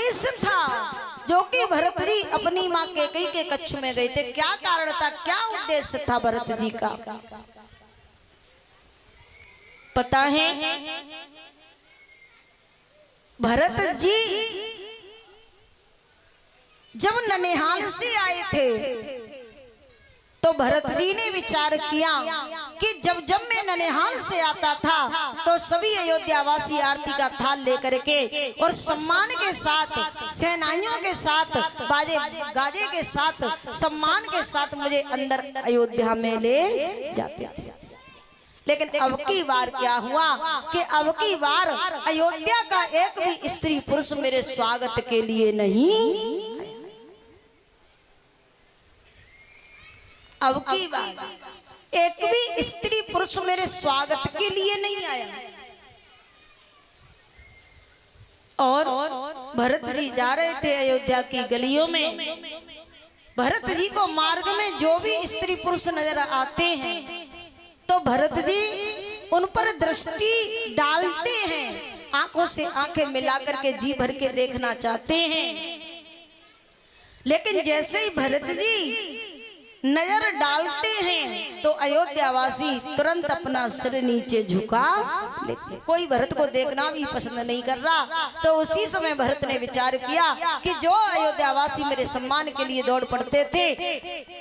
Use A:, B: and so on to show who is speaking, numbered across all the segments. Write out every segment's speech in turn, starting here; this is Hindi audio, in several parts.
A: उद्देश्य था जो कि भरत जी अपनी माँ कैकेयी के कक्ष में गए थे? क्या कारण था, क्या उद्देश्य था भरत जी का? पता है, भरत जी जब ननिहाल से आए थे तो भरत जी ने विचार किया कि जब जब मैं ननिहाल से आता था तो सभी अयोध्यावासी आरती का थाल लेकर के और सम्मान के साथ, सेनानियों के साथ, बाजे गाजे के साथ, सम्मान के साथ मुझे अंदर अयोध्या में ले जाते थे। लेकिन अब की बार क्या हुआ कि अब की बार अयोध्या का एक भी स्त्री पुरुष मेरे स्वागत के लिए नहीं। अब की बार एक भी स्त्री पुरुष मेरे स्वागत के लिए नहीं आया। और भरत जी जा रहे थे अयोध्या की गलियों में। भरत जी को मार्ग में जो भी स्त्री पुरुष नजर आते हैं तो भरत जी उन पर दृष्टि डालते हैं, आंखों से आंखें मिलाकर के जी भर के देखना चाहते हैं। लेकिन जैसे ही भरत जी नजर डालते हैं तो अयोध्यावासी तुरंत अपना सिर नीचे झुका लेते। कोई भरत को देखना भी पसंद नहीं कर रहा। तो उसी समय भरत ने विचार किया कि जो अयोध्यावासी मेरे सम्मान के लिए दौड़ पड़ते थे,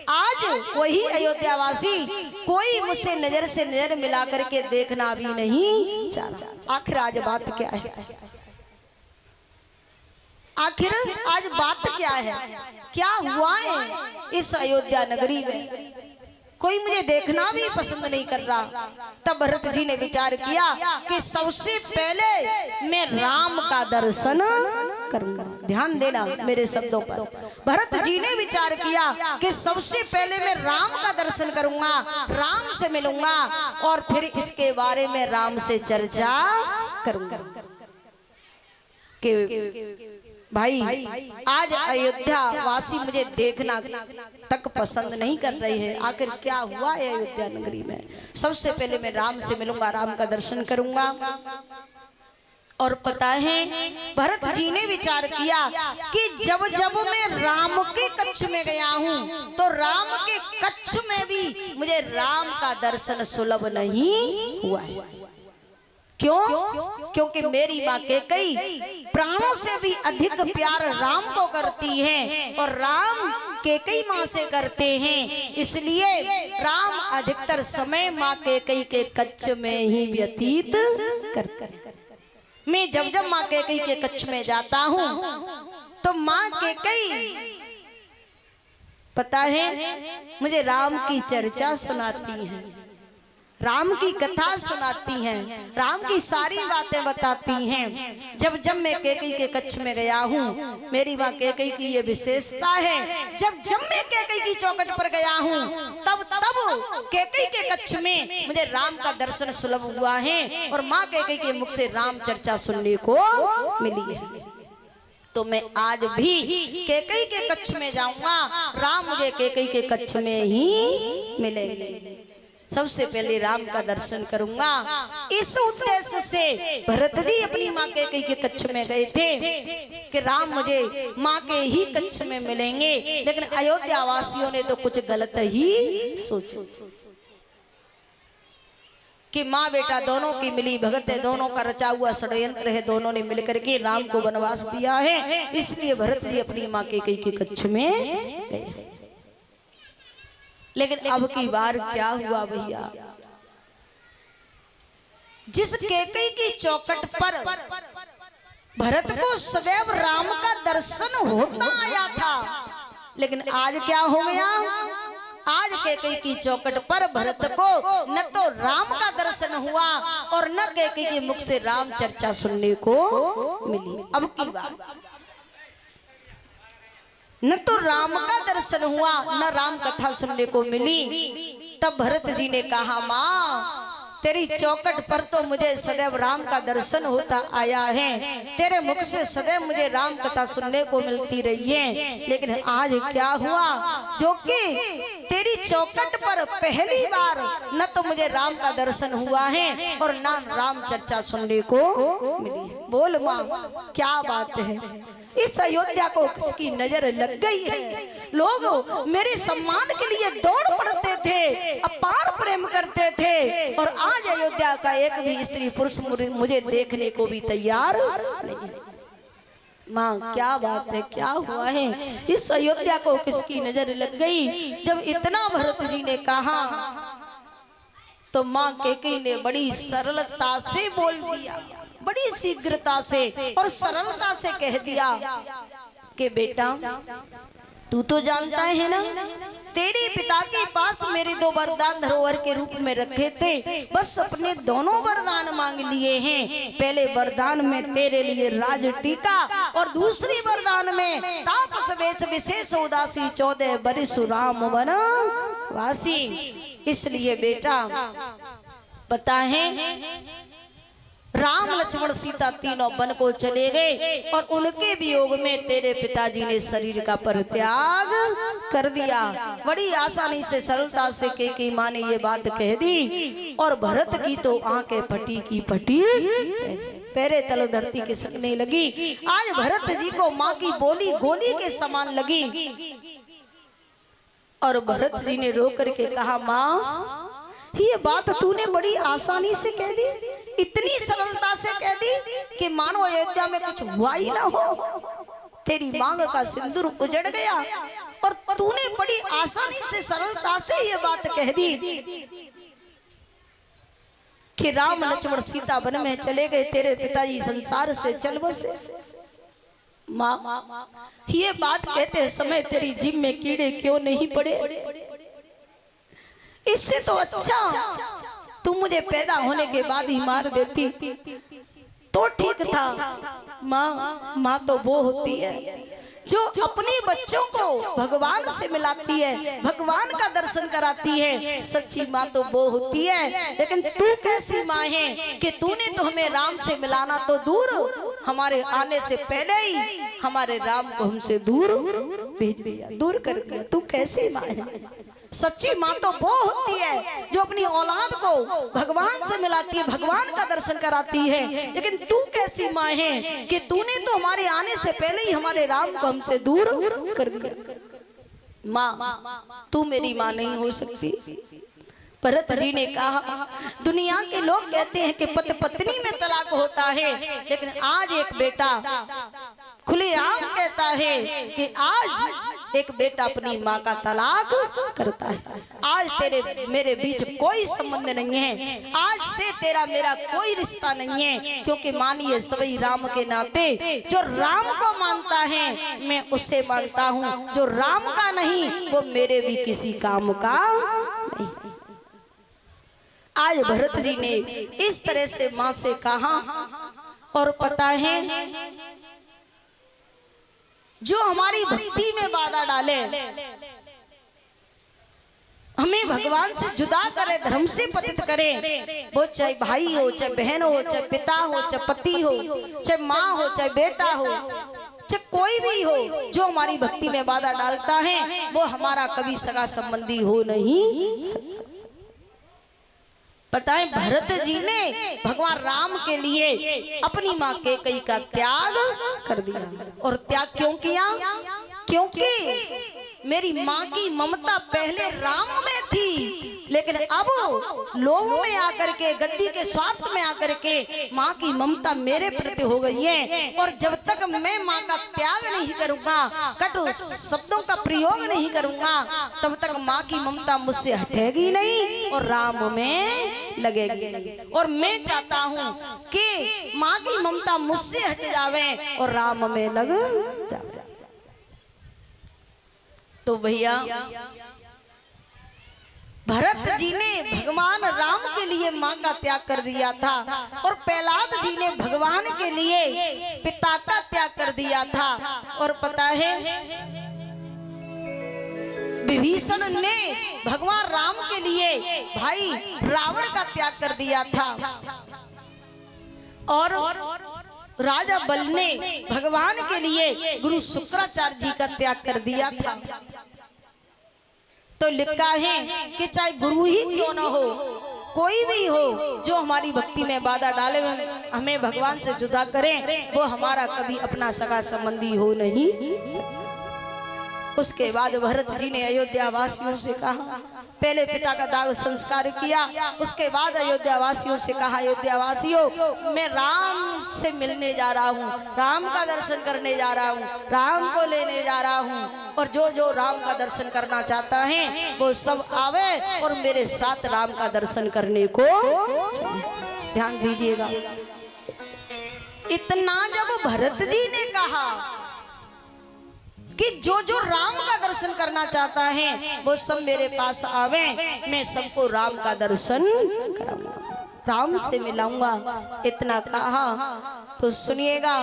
A: आज वही अयोध्यावासी कोई मुझसे नजर से नजर मिला करके देखना भी नहीं चाहता। आखिर आज बात क्या है? आखिर आज बात क्या है? क्या हुआ है इस अयोध्या नगरी में? कोई मुझे देखना भी पसंद नहीं कर रहा। तब भरत जी ने विचार किया कि सबसे पहले मैं राम का दर्शन करूंगा। ध्यान देना मेरे शब्दों पर। भरत जी ने विचार किया कि सबसे पहले मैं राम का दर्शन करूंगा, राम से मिलूंगा और फिर इसके बारे में राम से चर्चा करूंगा कि भाई आज अयोध्या वासी मुझे देखना तक पसंद नहीं कर रही है। आखिर क्या हुआ है अयोध्या नगरी में? सबसे पहले मैं राम से मिलूंगा, राम का दर्शन करूंगा। और पता है, भरत जी ने विचार किया कि जब जब मैं राम के कक्ष में गया हूं तो राम के कक्ष में भी मुझे राम का दर्शन सुलभ नहीं हुआ है। क्यों? क्योंकि मेरी माँ कैकेयी प्राणों से भी अधिक प्यार राम को करती है और राम कैकेयी माँ से करते हैं। इसलिए राम अधिकतर समय माँ कैकेयी के कक्ष में ही व्यतीत करते हैं। मैं जब जब माँ कैकेयी के कक्ष में जाता हूँ तो माँ कैकेयी पता है मुझे राम की चर्चा सुनाती है, राम की कथा सुनाती हैं, राम की सारी बातें बताती हैं। जब जब मैं कैकेयी के कक्ष में गया हूँ, मेरी माँ कैकेयी की ये विशेषता है, जब जब मैं कैकेयी की चौखट पर गया हूँ तब तब कैकेयी के कक्ष में मुझे राम का दर्शन सुलभ हुआ है और माँ कैकेयी के मुख से राम चर्चा सुनने को मिली है। तो मैं आज भी कैकेयी के कक्ष में जाऊंगा, राम मुझे कैकेयी के कक्ष में ही मिलेंगे। सबसे पहले राम का दर्शन करूंगा। इस उद्देश्य से भरत जी अपनी माँ कैकेयी के कक्ष में गए थे कि राम मुझे माँ के ही कक्ष में मिलेंगे। लेकिन अयोध्या वासियों ने तो कुछ गलत ही सोचा कि माँ बेटा दोनों की मिली भगत है, दोनों का रचा हुआ षड्यंत्र है, दोनों ने मिलकर के राम को वनवास दिया है। इसलिए भरत जी अपनी माँ कैकेयी के कक्ष में गए। लेकिन अब की बार क्या हुआ भैया? जिस कैकेयी की चौखट पर भरत को सदैव राम का दर्शन होता आया था, लेकिन आज क्या हो गया? आज कैकेयी की चौखट पर भरत को न तो राम का दर्शन हुआ और न कैकेयी के मुख से राम चर्चा सुनने को मिली। अब की बार न तो राम का दर्शन हुआ न राम कथा सुनने को मिली। तब भरत जी ने कहा, माँ तेरी चौखट पर तो मुझे सदैव राम का दर्शन होता आया है, तेरे मुख से सदैव मुझे राम कथा सुनने को मिलती रही है, लेकिन आज क्या हुआ जो कि तेरी चौखट पर पहली बार न तो मुझे राम का दर्शन हुआ है और न राम चर्चा सुनने को मिली है। बोल माँ क्या बात है, इस अयोध्या को किसकी नजर लग गई है। लोग मेरे सम्मान के लिए दौड़ पड़ते थे, अपार प्रेम करते थे, और आज अयोध्या का एक भी स्त्री पुरुष मुझे देखने को भी तैयार नहीं। माँ क्या बात है, क्या हुआ है, इस अयोध्या को किसकी नजर लग गई। जब इतना भरत जी ने कहा तो माँ कैकेयी ने बड़ी सरलता से बोल दिया, बड़ी शीघ्रता से और सरलता से कह दिया कि बेटा तू तो जानता है ना, तेरे पिता के पास मेरे 2 वरदान धरोहर के रूप में रखे थे, बस अपने दोनों वरदान मांग लिए हैं। पहले वरदान में तेरे लिए राज टीका और दूसरी वरदान में तापस वेश विशेष उदासी 14 बरिस राम वन वासी। इसलिए बेटा पता है राम लक्ष्मण सीता तीनों वन को चले गए और उनके वियोग में तेरे पिताजी ने शरीर का परित्याग कर दिया। बड़ी आसानी से सरलता से कैकेयी माँ ने ये बात कह दी और भरत की तो आंखें फटी की फटी, पैरे तलो धरती के सकने लगी। आज भरत जी को माँ की बोली गोली के समान लगी और भरत जी ने रो करके कहा माँ ये बात तूने बड़ी आसानी से कह दी, इतनी सरलता से कह दी कि मानो अयोध्या में कुछ हुआ ही ना हो। तेरी मांग का सिंदूर उजड़ गया और तूने बड़ी आसानी से सरलता से ये बात कह दी कि राम लक्ष्मण सीता वन में चले गए, तेरे पिताजी संसार से चल बसे। माँ ये बात कहते समय तेरी जीभ में कीड़े क्यों नहीं पड़े। इससे तो अच्छा तू मुझे पैदा होने के बाद ही मार देती तो ठीक था। माँ तो वो होती है जो अपने बच्चों को भगवान से मिलाती है, भगवान का दर्शन कराती है। सच्ची माँ तो वो होती है। लेकिन तू कैसी माँ है कि तूने तो हमें राम से मिलाना तो दूर, हमारे आने से पहले ही हमारे राम को हमसे दूर भेज दिया, दूर कर दिया। तू कैसी माँ है। सच्ची माँ तो वो होती है जो अपनी औलाद को भगवान से मिलाती है, भगवान का दर्शन कराती है। लेकिन तू कैसी माँ है कि तूने तो हमारे आने से पहले ही हमारे राम को हमसे दूर कर दिया। माँ तू मेरी माँ नहीं हो सकती। भरत जी ने कहा दुनिया के लोग कहते हैं कि पति पत्नी में तलाक होता है, लेकिन आज एक बेटा खुलेआम कहता है कि आज एक बेटा अपनी माँ का तलाक करता है। आज तेरे मेरे बीच कोई संबंध नहीं है, आज से तेरा मेरा कोई रिश्ता नहीं है, क्योंकि मानिए सभी राम के नाते। जो राम को मानता है मैं उससे मानता हूँ, जो राम का नहीं वो मेरे भी किसी काम का नहीं। आज भरत जी ने इस तरह से माँ से कहा। और पता है जो हमारी भक्ति में बाधा डाले, हमें भगवान से जुदा करे, धर्म से पतित करे, वो चाहे भाई हो, चाहे बहन हो, चाहे पिता हो, चाहे पति हो, चाहे माँ हो, चाहे बेटा हो, चाहे कोई भी हो, जो हमारी भक्ति में बाधा डालता है वो हमारा कभी सगा संबंधी हो नहीं सकता। पता है भरत जी ने भगवान राम के लिए अपनी माँ कैकेयी का त्याग कर दिया। और त्याग क्यों किया? क्योंकि मेरी माँ की ममता पहले राम में थी, लेकिन अब लोभ में आकर के, गद्दी के स्वार्थ में आकर के माँ की ममता मेरे प्रति हो गई है। और जब तक मैं माँ का त्याग नहीं करूंगा, कटु शब्दों का प्रयोग नहीं करूंगा, तब तक माँ की ममता मुझसे हटेगी नहीं और राम में लगेगी नहीं। और मैं चाहता हूँ कि माँ की ममता मुझसे हट जावे और राम में लग जावे। तो भैया भरत जी ने भगवान राम के लिए माँ का त्याग कर दिया था और प्रहलाद जी ने भगवान के लिए पिता का त्याग कर दिया था। और पता है विभीषण ने भगवान राम के लिए भाई रावण का त्याग कर दिया था और राजा बल ने भगवान के लिए गुरु शुक्राचार्य जी का त्याग कर दिया था। तो लिखा है कि चाहे गुरु ही क्यों ना हो, कोई भी हो जो हमारी भक्ति में बाधा डाले, हमें भगवान से जुदा करें, वो हमारा कभी अपना सगा संबंधी हो नहीं सकता। उसके बाद भरत जी ने अयोध्या वासियों से कहा, पहले पिता का दाह संस्कार किया, उसके बाद अयोध्या वासियों से कहा, अयोध्या वासियों मैं राम से मिलने जा रहा हूँ, राम का दर्शन करने जा रहा हूँ, राम को लेने जा रहा हूँ, और जो जो राम का दर्शन करना चाहता है वो सब आवे और मेरे साथ राम का दर्शन करने को। ध्यान दीजिएगा, इतना जब भरत जी ने कहा कि जो जो राम का दर्शन करना चाहता है वो सब मेरे पास आवे, मैं सबको राम का दर्शन कराऊंगा, राम से मिलाऊंगा, इतना कहा। तो सुनिएगा,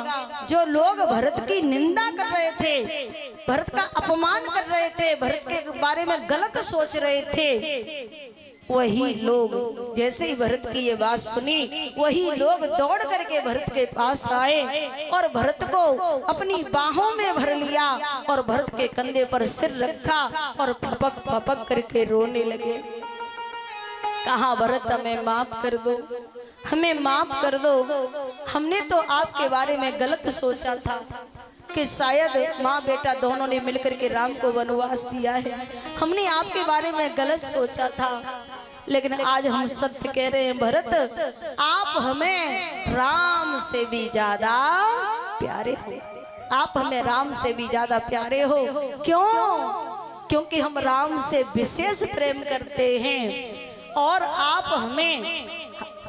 A: जो लोग भरत की निंदा कर रहे थे, भरत का अपमान कर रहे थे, भरत के बारे में गलत सोच रहे थे, वही लोग जैसे ही भरत की ये बात सुनी, वही लोग दौड़ करके भरत के पास आए और भरत को अपनी बाहों में भर लिया और भरत के कंधे पर सिर रखा और फपक फपक करके रोने लगे। कहा, भरत हमें माफ कर दो, हमें माफ कर दो, हमने तो आपके बारे में गलत सोचा था कि शायद माँ बेटा दोनों ने मिलकर के राम को वनवास दिया है, हमने आपके बारे में गलत सोचा था, लेकिन आज हम सत्य कह रहे हैं भरत, आप हमें राम से भी ज्यादा प्यारे हो, आप हमें राम से भी ज्यादा प्यारे हो। क्यों? क्योंकि हम राम से विशेष प्रेम करते हैं और आप हमें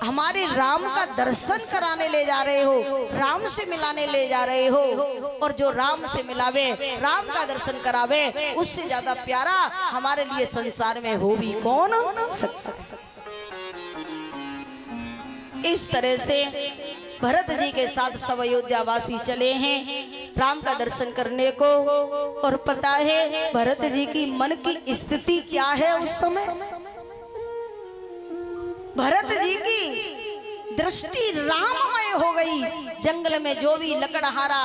A: हमारे राम का दर्शन कराने ले जा रहे हो, राम से मिलाने ले जा रहे हो, और जो राम से मिलावे, राम का दर्शन करावे, उससे ज्यादा प्यारा हमारे लिए संसार में हो भी कौन सकता। इस तरह से भरत जी के साथ सब अयोध्या वासी चले हैं राम का दर्शन करने को। और पता है भरत जी की मन की स्थिति क्या है उस समय? भरत जी की दृष्टि राममय हो गई। जंगल में जो भी लकड़हारा,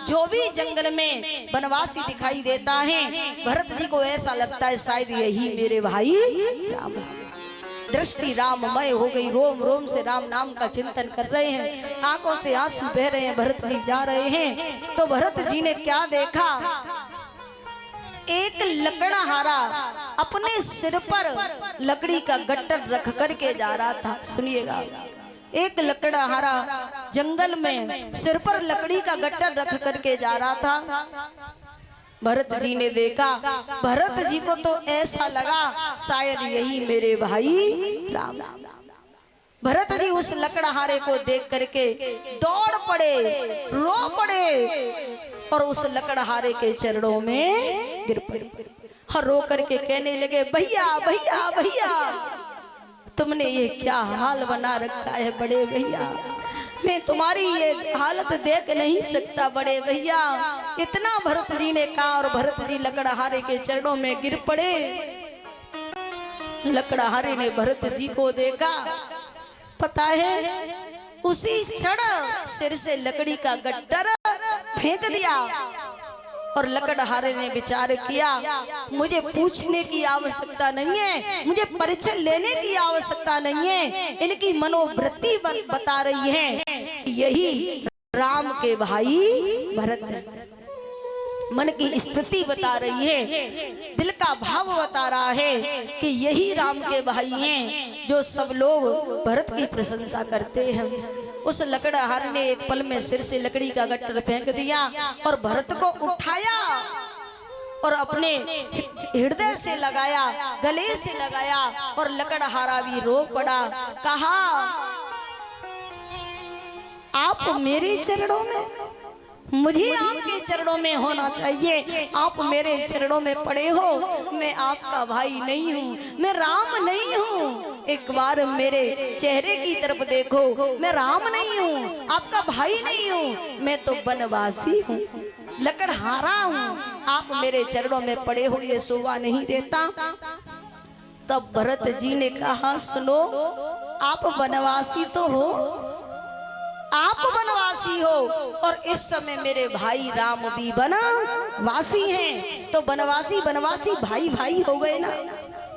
A: जो भी जंगल में वनवासी दिखाई देता है, भरत जी को ऐसा लगता है शायद यही मेरे भाई राम है। दृष्टि राममय हो गई, रोम रोम से राम नाम का चिंतन कर रहे हैं, आंखों से आंसू बह रहे हैं। भरत जी जा रहे हैं तो भरत जी ने क्या देखा? एक लकड़हारा अपने सिर पर लकड़ी का गट्टर रख करके जा रहा था। सुनिएगा, एक लकड़हारा जंगल में सिर पर लकड़ी का गट्टर रख करके जा रहा था। भरत जी ने देखा, भरत जी को तो ऐसा लगा शायद यही मेरे भाई राम। भरत जी उस लकड़हारे को देख करके दौड़ पड़े, रो पड़े और उस लकड़हारे के चरणों में गिर पड़े और रो करके कहने लगे, भैया भैया भैया, तुमने ये क्या हाल बना रखा है बड़े भैया, मैं तुम्हारी ये हालत देख नहीं सकता बड़े भैया। इतना भरत जी ने कहा और भरत जी लकड़हारे के चरणों में गिर पड़े। लकड़हारे ने भरत जी को देखा, पता है उसी क्षण सिर से लकड़ी का गट्टर फेंक दिया और लकड़हारे ने विचार किया, मुझे पूछने की आवश्यकता नहीं है, मुझे परिचय लेने की आवश्यकता नहीं है, इनकी मनोवृत्ति बता रही है यही राम के भाई भरत है। मन की स्थिति बता रही है, दिल का भाव बता रहा है कि यही राम के भाई हैं जो सब लोग भरत की प्रशंसा करते हैं। उस लकड़हारे ने एक पल में सिर से लकड़ी का गट्टर फेंक दिया और भरत को उठाया और अपने हृदय से लगाया, गले से लगाया और लकड़हारा भी रो पड़ा। कहा, आप मेरे चरणों में, मुझे आपके चरणों में होना चाहिए, आप मेरे चरणों में पड़े हो, मैं आपका भाई नहीं हूँ, मैं राम नहीं हूँ, एक बार मेरे चेहरे की तरफ देखो, मैं राम नहीं हूँ, आपका भाई नहीं हूँ, मैं तो वनवासी हूँ, लकड़हारा हूँ, आप मेरे चरणों में पड़े हो ये शोभा नहीं देता। तब भरत जी ने कहा, सुनो, आप वनवासी तो हो, आप वनवासी हो और इस समय मेरे भाई राम भी वनवासी हैं, तो वनवासी वनवासी भाई भाई हो गए ना।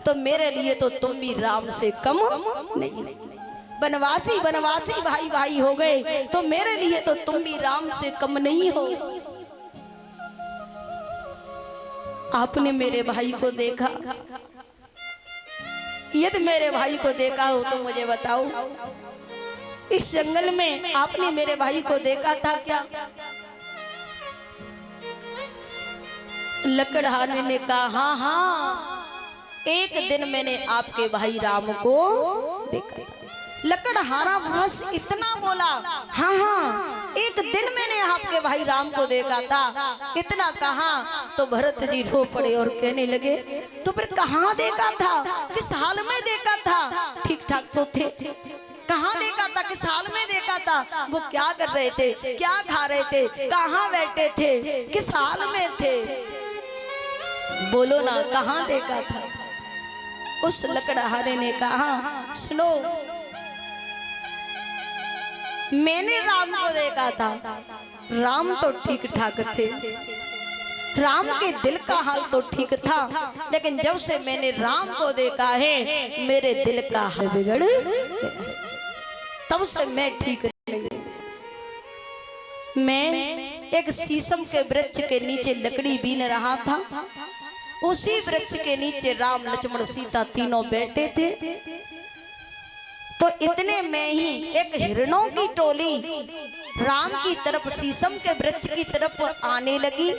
A: तो मेरे लिए तो तुम भी राम से कम नहीं। बनवासी बनवासी भाई भाई हो गए तो मेरे लिए तो तुम भी राम से कम नहीं हो। आपने मेरे भाई को देखा, यदि मेरे भाई को देखा हो तो मुझे बताओ, इस जंगल में आपने मेरे भाई को देखा था क्या? लकड़हारे ने कहा हाँ हाँ, एक दिन मैंने आपके भाई राम को देखा था। लकड़हारा बस इतना बोला, हाँ हाँ एक दिन मैंने आपके भाई राम को देखा था, इतना कहा तो भरत जी रो पड़े और कहने लगे तो फिर कहाँ देखा था, किस हाल में देखा था? ठीक ठाक तो थे, कहाँ देखा था, किस हाल में देखा था? वो क्या कर रहे थे, क्या खा रहे थे, कहाँ बैठे थे, किस हाल में थे? बोलो ना, कहाँ देखा था? उस लकड़हारे ने कहा सुनो, मैंने राम को देखा था, राम तो ठीक ठाक थे, राम के दिल का हाल तो ठीक था, लेकिन जब से मैंने राम को देखा है मेरे दिल का हाल बिगड़ गया, तब से मैं ठीक नहीं। मैं एक शीशम के वृक्ष के नीचे लकड़ी बीन रहा था, उसी वृक्ष के नीचे राम लक्ष्मण सीता तीनों बैठे थे। तो इतने में ही एक हिरणों की टोली राम की तरफ शीशम के वृक्ष की तरफ आने लगी।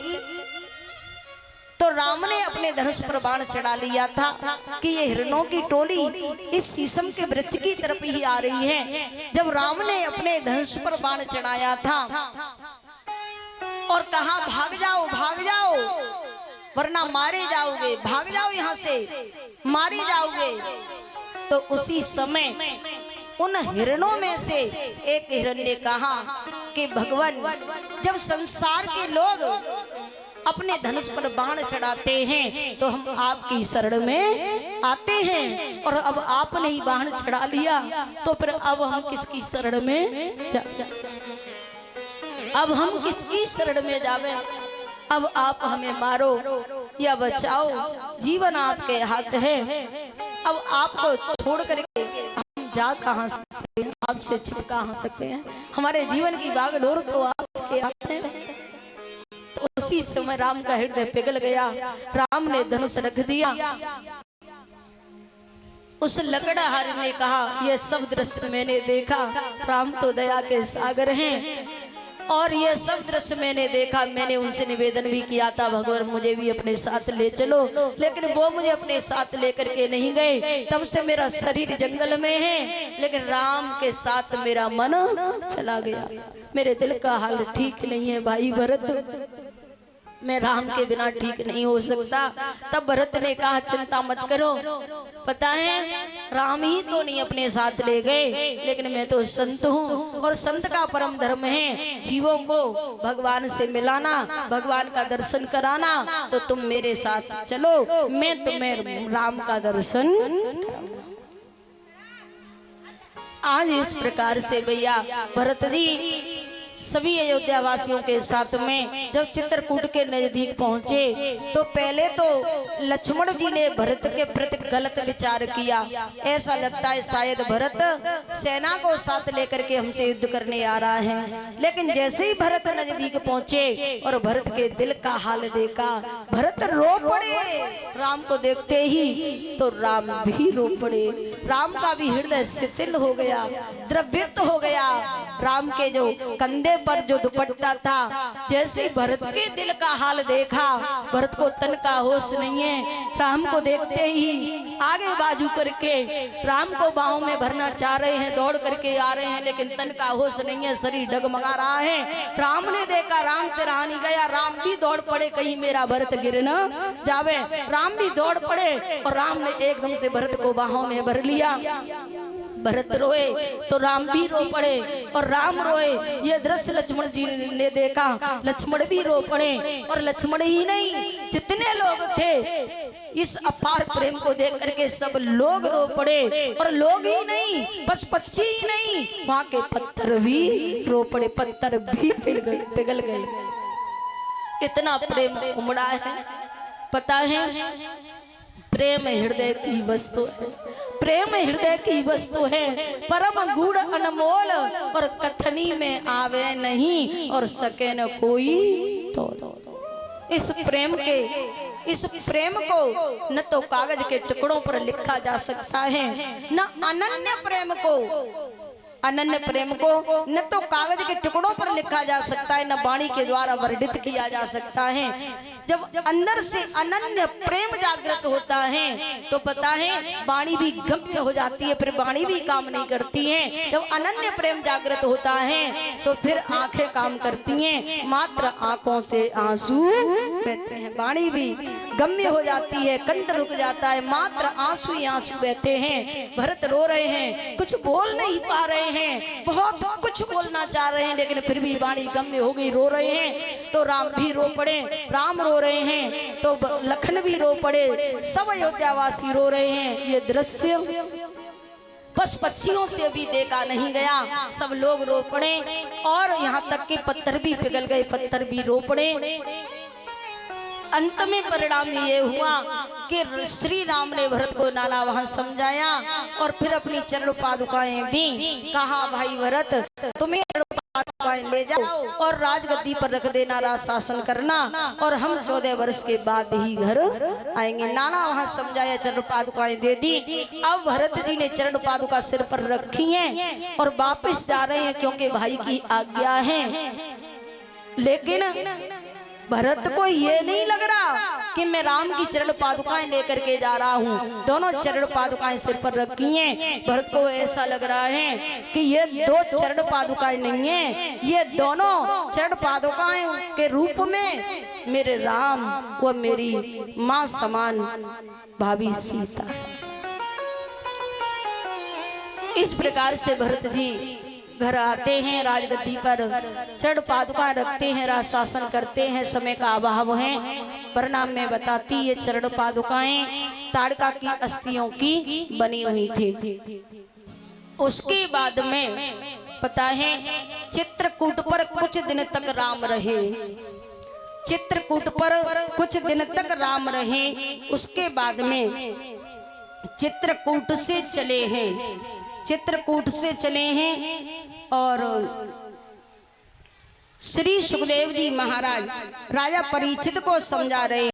A: तो राम ने अपने धनुष पर बाण चढ़ा लिया था कि ये हिरणों की टोली इस शीशम के वृक्ष की तरफ ही आ रही है। जब राम ने अपने धनुष पर बाण चढ़ाया था और कहा भाग जाओ वरना मारे जाओगे, भाग जाओ यहाँ से मारे जाओगे। तो उसी समय उन हिरणों में से एक हिरण ने कहा कि भगवान, जब संसार के लोग अपने धनुष पर बाण चढ़ाते हैं तो हम आपकी शरण में आते हैं, और अब आपने ही बाण चढ़ा लिया तो फिर अब हम किसकी शरण में अब हम किसकी शरण में जावे? अब आप हमें मारो या बचाओ, जीवन आपके हाथ है। अब आपको छोड़ करके हम जा कहाँ सकते हैं, आपसे छिप कहाँ सकते हैं? हमारे जीवन की बागडोर तो आपके हाथ है। तो उसी समय राम का हृदय पिघल गया, राम ने धनुष रख दिया। उस लकड़हारे ने कहा यह सब दृश्य मैंने देखा, राम तो दया के सागर हैं, और ये सब दृश्य मैंने देखा। मैंने उनसे निवेदन भी किया था भगवान मुझे भी अपने साथ ले चलो, लेकिन वो मुझे अपने साथ लेकर के नहीं गए। तब से मेरा शरीर जंगल में है, लेकिन राम के साथ मेरा मन चला गया। मेरे दिल का हाल ठीक नहीं है भाई भरत, मैं राम के बिना ठीक नहीं हो सकता। तब भरत ने कहा चिंता मत करो, पता है राम ही तो नहीं अपने साथ ले गए, लेकिन मैं तो संत हूँ और संत का परम धर्म है जीवों को भगवान से मिलाना, भगवान का दर्शन कराना। तो तुम मेरे साथ चलो, मैं तुम्हें राम का दर्शन कराऊंगा। आज इस प्रकार से भैया भरत जी सभी अयोध्या वासियों के साथ में जब चित्रकूट के नजदीक पहुंचे तो पहले तो लक्ष्मण जी ने भरत के प्रति गलत विचार किया। ऐसा लगता है शायद भरत सेना को साथ लेकर के हमसे युद्ध करने आ रहा है, लेकिन जैसे ही भरत नजदीक पहुंचे और भरत के दिल का हाल देखा, भरत रो पड़े। राम को देखते ही तो राम भी रो पड़े, राम का भी हृदय शिथिल हो गया, द्रवित हो गया। राम के जो कंधे पर जो दुपट्टा था, जैसे भरत के दिल का हाल देखा, भरत को तन का होश नहीं है। राम को देखते ही आगे बाजू करके राम को बाहों में भरना चाह रहे हैं, दौड़ करके आ रहे हैं, लेकिन तन का होश नहीं है, शरीर डगमगा रहा है। राम ने देखा, राम से रहा नहीं गया, राम भी दौड़ पड़े कहीं मेरा भरत गिर ना जावे। राम भी दौड़ पड़े और राम ने एकदम से भरत को बाहों में भर लिया। भरत रोए तो राम भी रो पड़े और राम रोए। ये दृश्य लक्ष्मण जी ने देखा, लक्ष्मण भी रो पड़े। और लक्ष्मण ही नहीं, जितने लोग थे इस अपार प्रेम को देख करके सब लोग रो पड़े। और लोग ही नहीं, बस पक्षी ही नहीं, वहां के पत्थर भी रो पड़े, पत्थर भी पिघल गए। इतना प्रेम उमड़ा है। पता है प्रेम हृदय की वस्तु है, प्रेम हृदय की वस्तु है, परम गूढ़ अनमोल और कथनी में आवे नहीं और सके न कोई तोल। इस प्रेम को न तो कागज के टुकड़ों पर लिखा जा सकता है, न अनन्य प्रेम को न तो कागज के टुकड़ों पर लिखा जा सकता है, न वाणी के द्वारा वर्णित किया जा सकता है। जब अंदर से अनन्य प्रेम जागृत होता है तो पता है वाणी भी गम्य हो जाती है, फिर वाणी भी काम नहीं करती है। जब अनन्य प्रेम जागृत होता है तो फिर आंखें काम करती हैं, मात्र आंखों से आंसू बहते हैं, वाणी भी गम्य हो जाती है, कंठ रुक जाता है, मात्र आंसू ही आंसू बहते हैं। भरत रो रहे हैं, कुछ बोल नहीं पा रहे हैं, बहुत कुछ बोलना चाह रहे हैं, लेकिन फिर भी वाणी गम्य हो गई, रो रहे हैं। तो राम भी रो पड़े, राम रो रहे हैं तो लखन भी रो पड़े, सब अयोध्यावासी रो रहे हैं। ये दृश्य बस पक्षियों से भी देखा नहीं गया, सब लोग रो पड़े और यहाँ तक कि पत्थर भी पिघल गए, पत्थर भी रो पड़े। अंत में परिणाम ये हुआ कि श्री राम ने भरत को नाना वहां समझाया और फिर अपनी चरण पादुकाएं दी। कहा भाई भरत तुम्हें पादुकाएं ले जाओ और राजगद्दी पर रख देना, राज शासन करना और हम 14 वर्ष के बाद ही घर आएंगे। नाना वहां समझाया, चरण पादुकाएं दे दी। अब भरत जी ने चरण पादुका सिर पर रखी हैं और वापस जा रहे हैं क्योंकि भाई की आज्ञा है। लेकिन भरत को ये नहीं लग रहा कि मैं राम की चरण पादुकाएं लेकर के जा रहा हूँ, दोनों चरण पादुकाएं सिर पर रखी हैं। भरत को ऐसा लग रहा है कि ये 2 चरण पादुकाएं नहीं है, ये दोनों चरण पादुकाएं के रूप में मेरे राम व मेरी माँ समान भाभी सीता। इस प्रकार से भरत जी घर आते हैं, राजगद्दी पर चरण पादुका रखते हैं, राज शासन करते हैं। समय का अभाव है, वरना मैं बताती ये चरण पादुकाएं ताड़का की अस्थियों की बनी हुई थी। उसके बाद में पता है चित्रकूट पर कुछ दिन तक राम रहे, चित्रकूट पर कुछ दिन तक राम रहे। उसके बाद में चित्रकूट से चले हैं, चित्रकूट से चले हैं और श्री सुखदेव जी महाराज राजा परीक्षित को समझा रहे हैं।